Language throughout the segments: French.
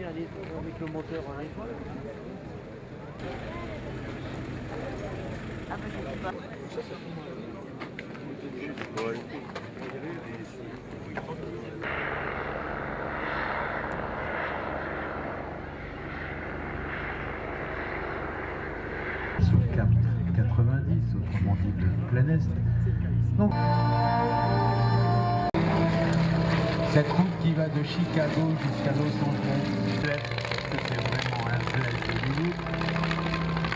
avec le moteur à l'étoile. Ah bah je sais pas. Sur Cap 90, autrement dit de plein est. Donc, cette route qui va de Chicago jusqu'à Los Angeles, c'est vraiment un bled de Hollywood.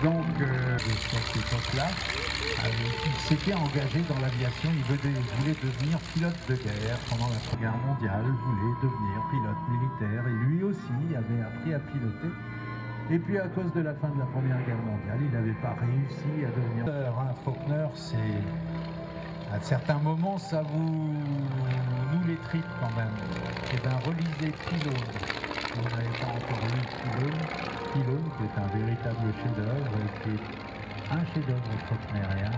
Donc, à cette époque-là, il s'était engagé dans l'aviation, il voulait devenir pilote de guerre pendant la Première Guerre mondiale, voulait devenir pilote militaire, et lui aussi avait appris à piloter. Et puis à cause de la fin de la Première Guerre mondiale, il n'avait pas réussi à devenir... Faulkner, c'est... À certains moments, ça nous les tripe quand même. C'est un relisé Pylone. Vous n'avez pas encore lu Pylone, qui est un véritable chef-d'œuvre, qui est un chef-d'œuvre faulknerien,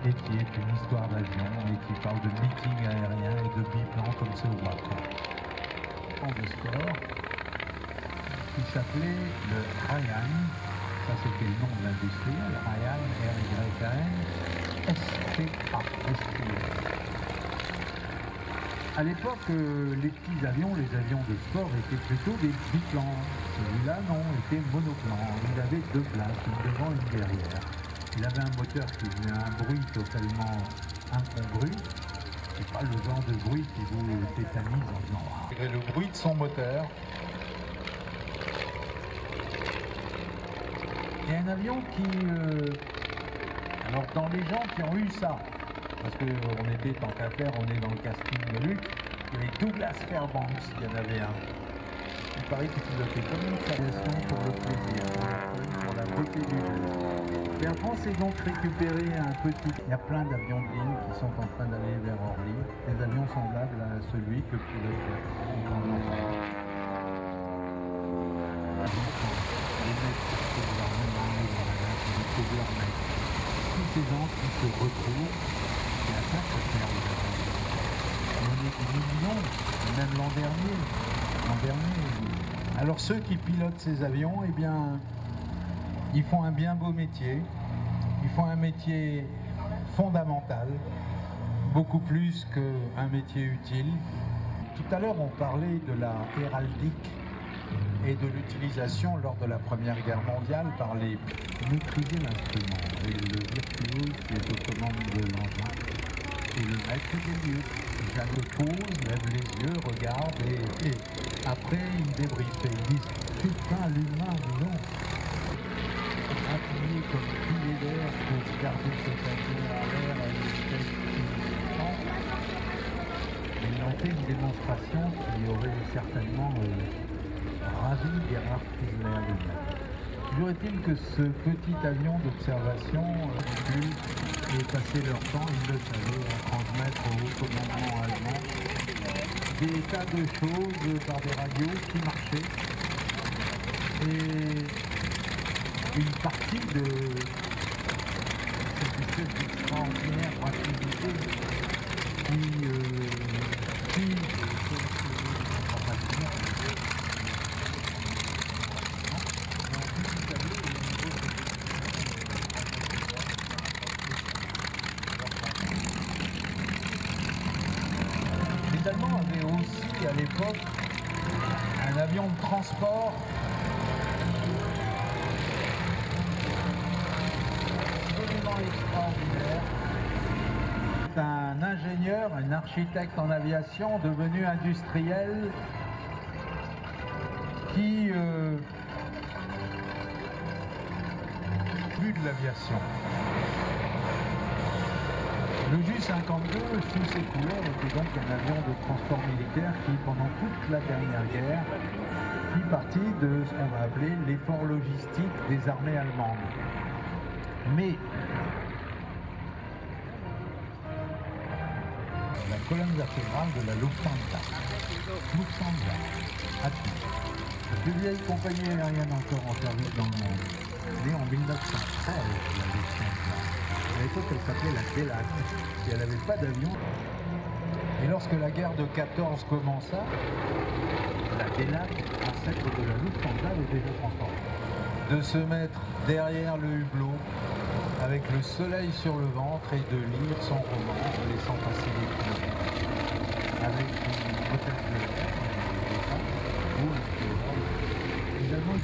et qui est une histoire d'avion, et qui parle de meeting aérien et de biplans comme ce roi. De score, qui s'appelait le Ryan, ça c'était le nom de l'industriel, Ryan, R-Y-A-N, S-P-A. À l'époque, les petits avions, les avions de sport étaient plutôt des biplans. Celui-là, non, était monoplan. Il avait deux places, une devant, une derrière. Il avait un moteur qui faisait un bruit totalement incongru. C'est pas le genre de bruit qui vous tétanise en disant « Ah !» Le bruit de son moteur. Il y a un avion qui... alors dans les gens qui ont eu ça, parce qu'on était, tant qu'à faire, on est dans le casting de luxe, il y avait Douglas Fairbanks qui en avait un. Il paraît qu'il pilotait comme une création pour le plaisir, pour la beauté du jeu. Air France est donc récupéré un petit... Il y a plein d'avions de ligne qui sont en train d'aller vers Orly, des avions semblables à celui que pilote Air France. Tous ces gens qui se retrouvent, c'est à ça que ça sert les avions. On est des millions, même l'an dernier. Alors ceux qui pilotent ces avions, eh bien, ils font un bien beau métier. Ils font un métier fondamental, beaucoup plus qu'un métier utile. Tout à l'heure, on parlait de la héraldique et de l'utilisation lors de la Première Guerre mondiale par les... Maîtriser l'instrument et le virtuose qui est aux commandes de l'engin et le maître des lieux. Jacques le pose, lève les yeux, regarde et après il débriefe et ils disent « Putain, l'humain, dis donc !» Appuyé comme filet d'air pour garder cet avion en l'air à une vitesse qui... Ils ont fait une démonstration qui aurait certainement ravi Gerhard Fiedler lui-même. Toujours est-il que ce petit avion d'observation ait passé leur temps, ils le savaient, à transmettre au haut commandement allemand des tas de choses par des radios qui marchaient. Et une partie de cette espèce d'extraordinaire rapidité qui les Allemands avaient aussi à l'époque un avion de transport absolument extraordinaire. C'est un ingénieur, un architecte en aviation devenu industriel qui vu de l'aviation. Le Ju-52, sous ses couleurs, était donc un avion de transport militaire qui, pendant toute la dernière guerre, fit partie de ce qu'on va appeler l'effort logistique des armées allemandes. Mais la colonne vertébrale de la Lufthansa, à Tunis, la plus vieille compagnie aérienne encore en service dans le monde, née en 1913, la Lufthansa. À l'époque, elle s'appelait la Delac, et elle n'avait pas d'avion. Et lorsque la guerre de 14 commença, la DELAC, ancêtre de la Lufthansa, avait déjà transporté. De se mettre derrière le hublot avec le soleil sur le ventre et de lire son roman en laissant passer les kilomètres. Avec une hypothèse de l'air, ou un également du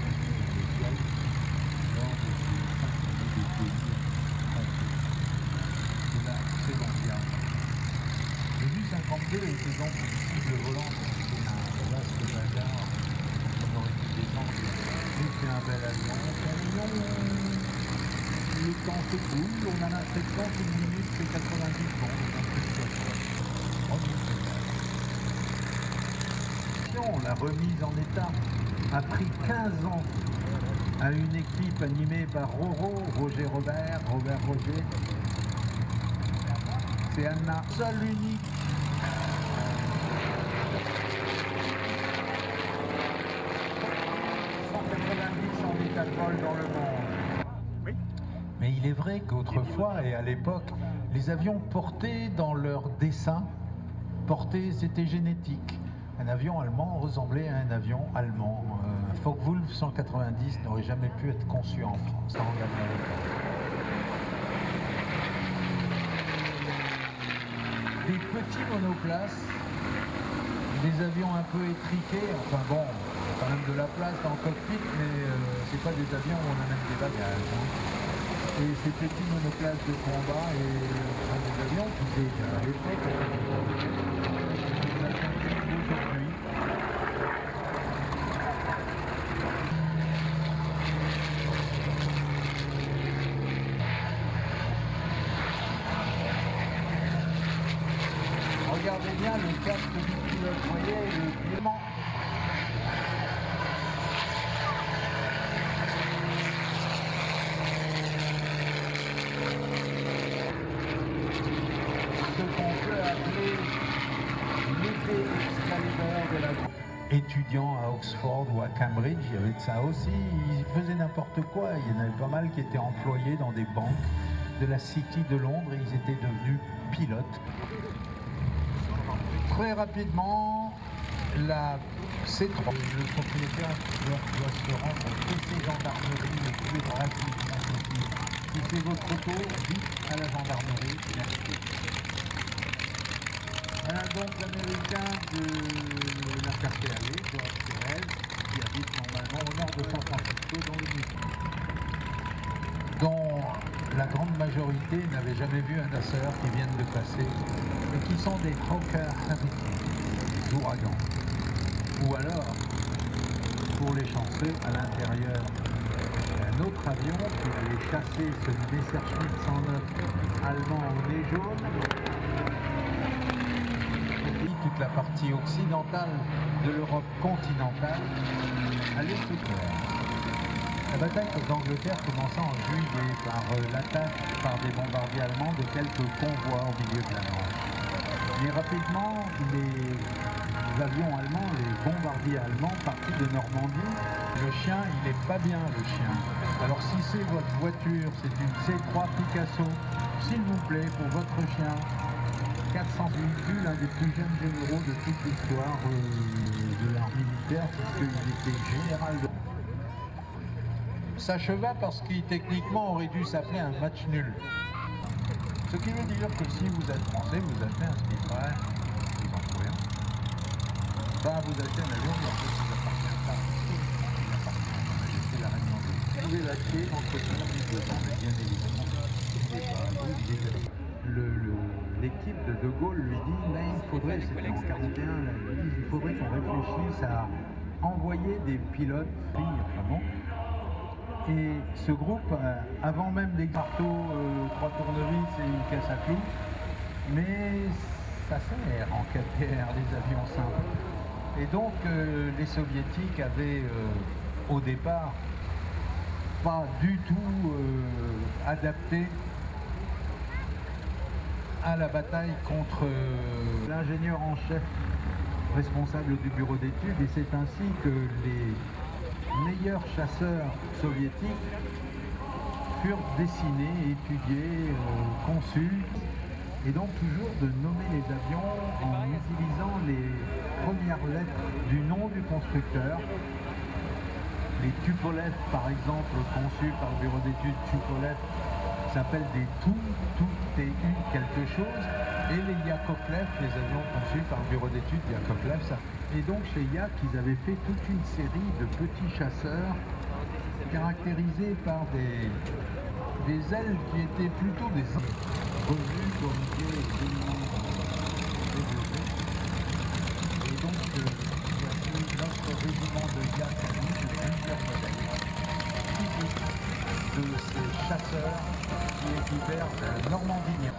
de la Seconde Guerre. Le Ju-52 était donc une cible volante, c'était un vaste bazar qu'on aurait pu descendre. Mais c'est un bel avion. Le temps se coule, on en a 700, une minute, c'est 90 secondes. La remise en état a pris 15 ans à une équipe animée par Roger Robert, Roger. C'est Anna, seule unique. En état de vol dans le monde. Oui. Mais il est vrai qu'autrefois et à l'époque, les avions portés dans leur dessin, c'était génétique. Un avion allemand ressemblait à un avion allemand. Un Focke-Wulf 190 n'aurait jamais pu être conçu en France. Des petits monoplaces, des avions un peu étriqués, enfin bon, quand même de la place dans le cockpit, mais c'est pas des avions où on amène des bagages. Hein. Et ces petits monoplaces de combat et des avions qui étaient à l'époque aujourd'hui. Regardez bien le casque du pilote, vous voyez, le paiement. Étudiants à Oxford ou à Cambridge, il y avait de ça aussi, ils faisaient n'importe quoi, il y en avait pas mal qui étaient employés dans des banques de la City de Londres et ils étaient devenus pilotes. Très rapidement, la C3, le propriétaire doit se rendre au PC gendarmerie le plus rapidement possible. Si c'est votre auto, dites à la gendarmerie. Voilà donc l'américain de la KPAV, George Perez, qui habite normalement au nord de San Francisco, dans le Missouri, dont la grande majorité n'avait jamais vu un chasseur qui viennent de passer, et qui sont des Hawker Hurricanes, des ouragans. Ou alors, pour les chancer, à l'intérieur un autre avion qui allait chasser ce Messerschmitt 109 allemand au nez jaune. Toute la partie occidentale de l'Europe continentale allait se faire. La bataille d'Angleterre commença en juillet par l'attaque par des bombardiers allemands de quelques convois au milieu de la Manche. Mais rapidement, les avions allemands, les bombardiers allemands partis de Normandie, le chien, il n'est pas bien le chien. Alors si c'est votre voiture, c'est une C3 Picasso, s'il vous plaît, pour votre chien, 400 véhicules, l'un des plus jeunes généraux de toute l'histoire de l'art militaire, puisqu'il était général de... S'acheva parce qu'il techniquement aurait dû s'appeler un match nul. Ce qui veut dire que si vous êtes français, vous achetez un Spitfire, vous en trouvez un. Enfin, vous achetez un avion, mais en fait, il n'appartient pas. Il appartient à la Majesté la Reine d'Angleterre. Vous pouvez l'acheter entre 10 et 2 ans, mais bien évidemment, il n'est pas vous, il est l'équipe de De Gaulle lui dit, mais il faudrait, c'était en 41, il faudrait qu'on réfléchisse à envoyer des pilotes, enfin bon. Et ce groupe, avant même des marteaux, 3 tournevis et une caisse à clous, mais ça sert en cas de guerre, les avions simples. Et donc les soviétiques avaient au départ pas du tout adapté à la bataille contre l'ingénieur en chef responsable du bureau d'études, et c'est ainsi que les meilleurs chasseurs soviétiques furent dessinés, étudiés, conçus. Et donc toujours de nommer les avions en utilisant les premières lettres du nom du constructeur. Les Tupolev, par exemple, conçus par le bureau d'études Tupolev, s'appellent des tout TU quelque chose. Et les Yakovlev, les avions conçus par le bureau d'études Yakovlev. Et donc chez Yak, ils avaient fait toute une série de petits chasseurs caractérisés par des ailes qui étaient plutôt des revues comme Dieu et développées. Et donc voici notre régiment de Yak à nous, de plusieurs modèles typiques de ces chasseurs qui équipèrent la Normandie.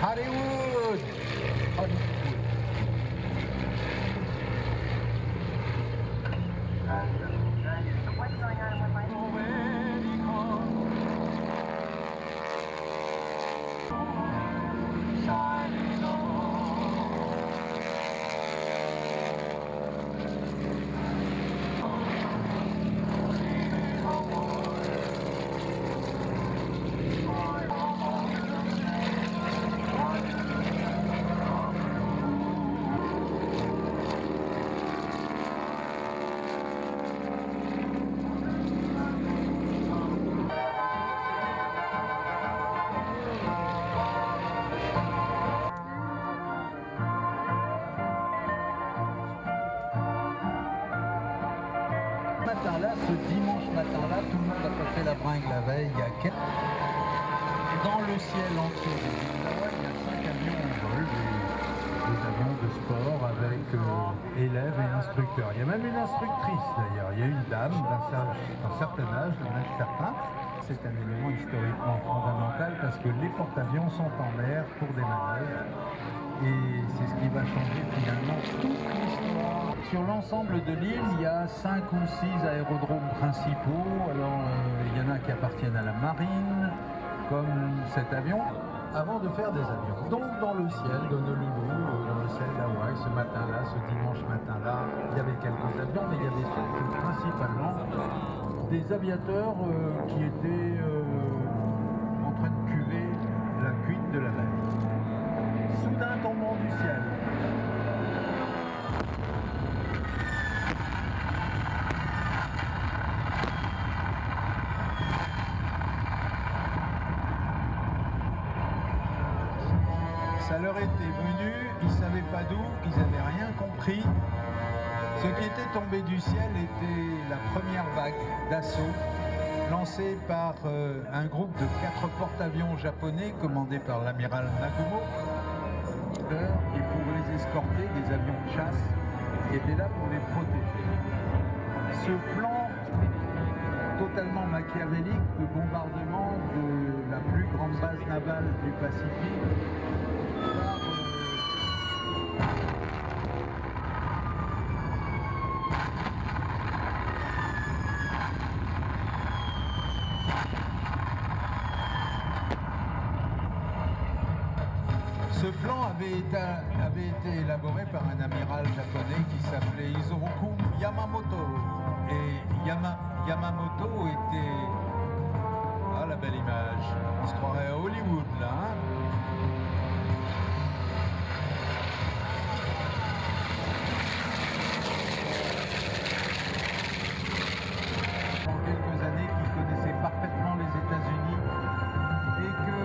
Hollywood! Hollywood. What's going on in one line? Ce dimanche matin-là, tout le monde a pas fait la bringue la veille. Il y a dans le ciel entier des Okinawa, il y a 5 avions en vol, des avions de sport avec élèves et instructeurs. Il y a même une instructrice d'ailleurs. Il y a une dame d'un certain âge, d'un âge certain. C'est un élément historiquement fondamental parce que les porte-avions sont en mer pour des manœuvres. Et c'est ce qui va changer finalement toute l'histoire. Sur l'ensemble de l'île, il y a 5 ou 6 aérodromes principaux. Alors, il y en a qui appartiennent à la marine, comme cet avion, avant de faire des avions. Donc, dans le ciel d'Honolulu, dans le ciel d'Hawaï, ce matin-là, ce dimanche matin-là, il y avait quelques avions, mais il y avait surtout principalement des aviateurs qui étaient en train de cuver la cuite de la mer. Soudain tombant du ciel. Ça leur était venu, ils ne savaient pas d'où, ils n'avaient rien compris. Ce qui était tombé du ciel était la première vague d'assaut lancée par un groupe de 4 porte-avions japonais commandés par l'amiral Nagumo. Et pour les escorter, des avions de chasse qui étaient là pour les protéger. Ce plan totalement machiavélique de bombardement de la plus grande base navale du Pacifique Ce plan avait été élaboré par un amiral japonais qui s'appelait Isoroku Yamamoto. Et Yamamoto était... Ah, la belle image. On se croirait à Hollywood, là, hein. Pendant quelques années, qui connaissait parfaitement les États-Unis et que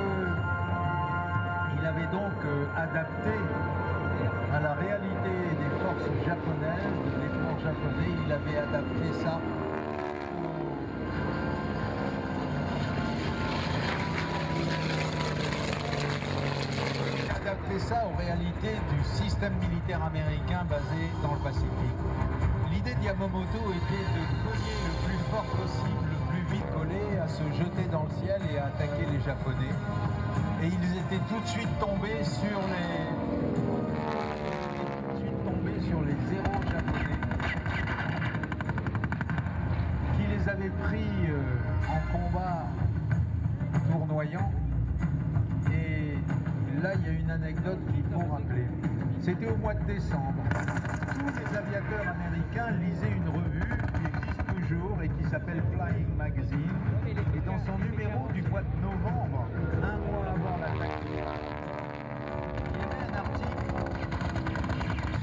il avait donc adapté à la réalité des forces japonaises, des forces japonais, il avait adapté ça aux réalités du système militaire américain basé dans le Pacifique. L'idée de Yamamoto était de cogner le plus fort possible, le plus vite collé, à se jeter dans le ciel et à attaquer les Japonais. Et ils étaient tout de suite tombés sur les zéros japonais qui les avaient pris en combat tournoyant. Et là, il y a une anecdote qu'il faut rappeler. C'était au mois de décembre. Tous les aviateurs américains lisaient une revue qui existe toujours et qui s'appelle Flying Magazine. Et dans son numéro du mois de novembre, un mois avant l'attaque, il y avait un article.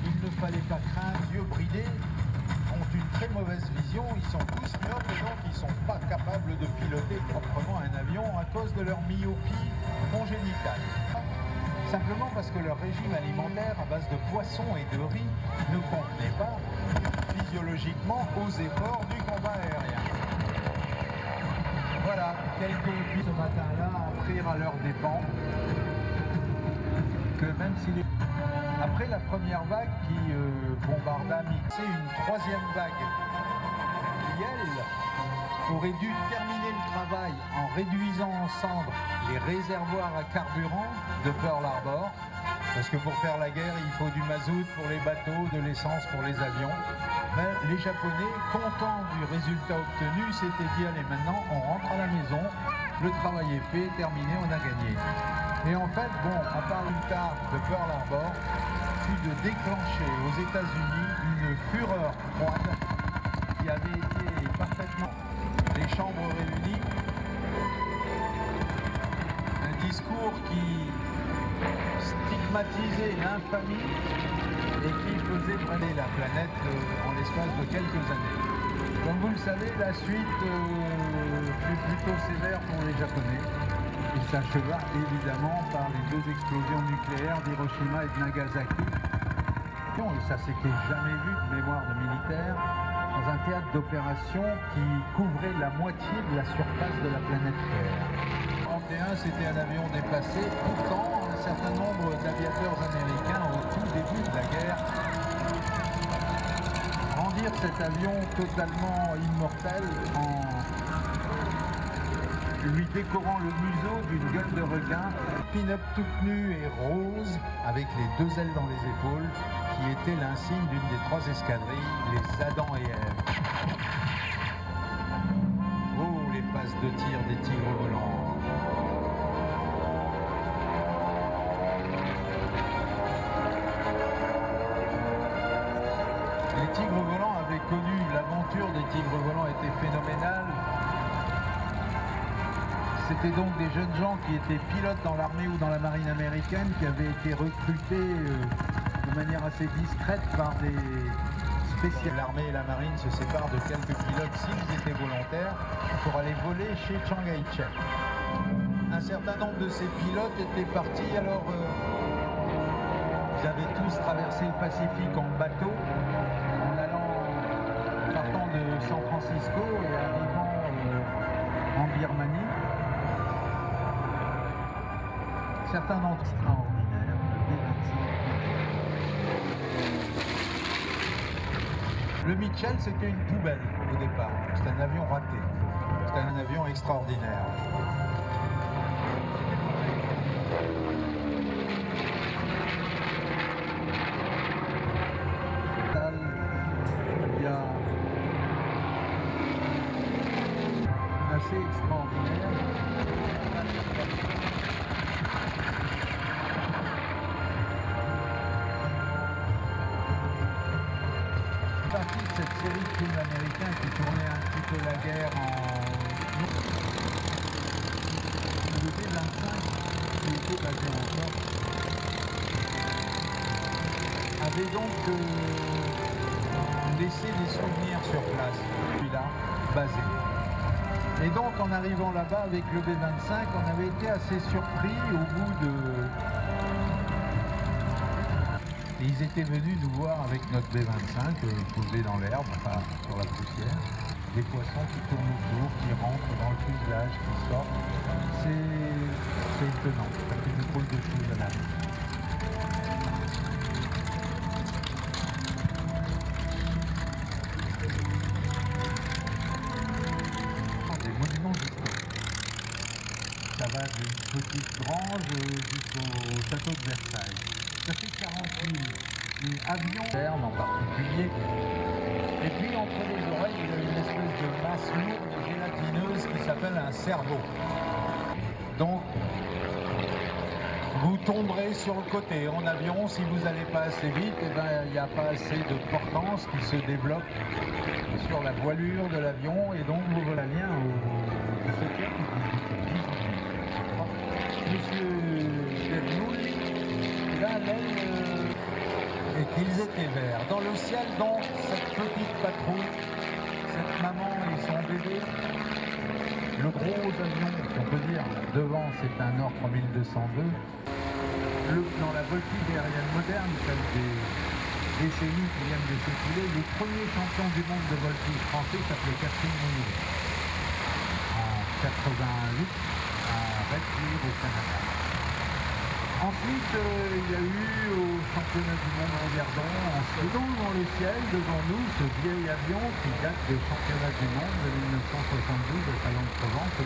Il ne fallait pas craindre, yeux bridés, ont une très mauvaise vision, ils sont tous myopes et donc ils ne sont pas capables de piloter proprement un avion à cause de leur myopie congénitale. Simplement parce que leur régime alimentaire à base de poissons et de riz ne convenait pas physiologiquement aux efforts du combat aérien. Voilà, quelques filles ce matin-là apprirent à leurs dépens que même si les... Après la première vague qui bombarda, c'est une troisième vague qui, elle, aurait dû terminer le travail en réduisant en cendres les réservoirs à carburant de Pearl Harbor, parce que pour faire la guerre, il faut du mazout pour les bateaux, de l'essence pour les avions. Mais les Japonais, contents du résultat obtenu, s'étaient dit, allez, maintenant, on rentre à la maison, le travail est fait, terminé, on a gagné. Et en fait, bon, à part le tard de Pearl Harbor, fut de déclencher aux États-Unis une fureur froide qui avait été parfaitement les chambres réunies, un discours qui stigmatisait l'infamie et qui faisait brûler la planète en l'espace de quelques années. Comme vous le savez, la suite fut plutôt sévère pour les Japonais. Il s'acheva évidemment par les deux explosions nucléaires d'Hiroshima et de Nagasaki. Et ça s'était jamais vu de mémoire de militaire dans un théâtre d'opération qui couvrait la moitié de la surface de la planète Terre. En 1931, c'était un avion déplacé. Pourtant, un certain nombre d'aviateurs américains au tout début de la guerre rendirent cet avion totalement immortel en lui décorant le museau d'une gueule de requin, pin-up toute nue et rose, avec les deux ailes dans les épaules, qui était l'insigne d'une des trois escadrilles, les Adam et Ève. Oh, les passes de tir des tigres volants. Les tigres volants avaient connu, l'aventure des tigres volants était phénoménale. C'était donc des jeunes gens qui étaient pilotes dans l'armée ou dans la marine américaine, qui avaient été recrutés de manière assez discrète par des spécialistes. L'armée et la marine se séparent de quelques pilotes s'ils étaient volontaires pour aller voler chez Chiang Kai-shek. Un certain nombre de ces pilotes étaient partis, alors ils avaient tous traversé le Pacifique en bateau, partant de San Francisco et arrivant en Birmanie. Certains d'entre eux extraordinaires, le Mitchell, c'était une poubelle au départ. C'était un avion raté. C'était un avion extraordinaire. Il y a assez extraordinaire. Cette série de films américains qui tournait un petit peu la guerre le B-25 qui était basé en Corse avait donc laissé des souvenirs sur place, celui-là, basé. Et donc en arrivant là-bas avec le B-25, on avait été assez surpris au bout de... Et ils étaient venus nous voir avec notre B-25 posé dans l'herbe, enfin sur la poussière. Des poissons qui tournent autour, qui rentrent dans le fuselage, qui sortent. C'est étonnant, ça fait une drôle de chose à la vie. Des monuments historiques. Ça va d'une petite grange jusqu'au château de Versailles. Ça fait 40 000 avions, en particulier. Et puis entre les oreilles, il y a une espèce de masse lourde gélatineuse qui s'appelle un cerveau. Donc, vous tomberez sur le côté. En avion, si vous n'allez pas assez vite, eh ben, il n'y a pas assez de portance qui se développe sur la voilure de l'avion, et donc vous voilà bien au 17e. Monsieur Chernoul, là, et qu'ils étaient verts. Dans le ciel, dans cette petite patrouille, cette maman et son bébé, le gros avion, si on peut dire, devant, c'est un Northrop 1202. Dans la voltige aérienne moderne, celle des décennies qui viennent de s'écouler, le premier champion du monde de voltige français s'appelait Catherine Mounier. En 88, à Redcliffe au Canada. Ensuite, il y a eu au championnat du monde en Verdon, en Sudan, dans le ciel, devant nous, ce vieil avion qui date des championnats du monde de 1972 de Salon-de-Provence,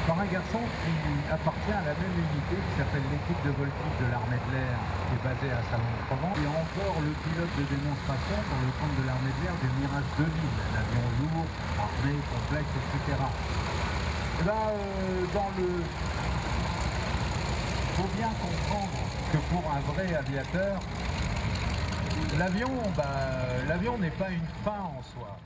par un garçon qui appartient à la même unité qui s'appelle l'équipe de voltige de l'armée de l'air, qui est basée à Salon-de-Provence, et encore le pilote de démonstration pour le compte de l'armée de l'air du Mirage 2000, l'avion lourd, armé, complexe, etc. Et là, il faut bien comprendre que pour un vrai aviateur, l'avion n'est pas une fin en soi.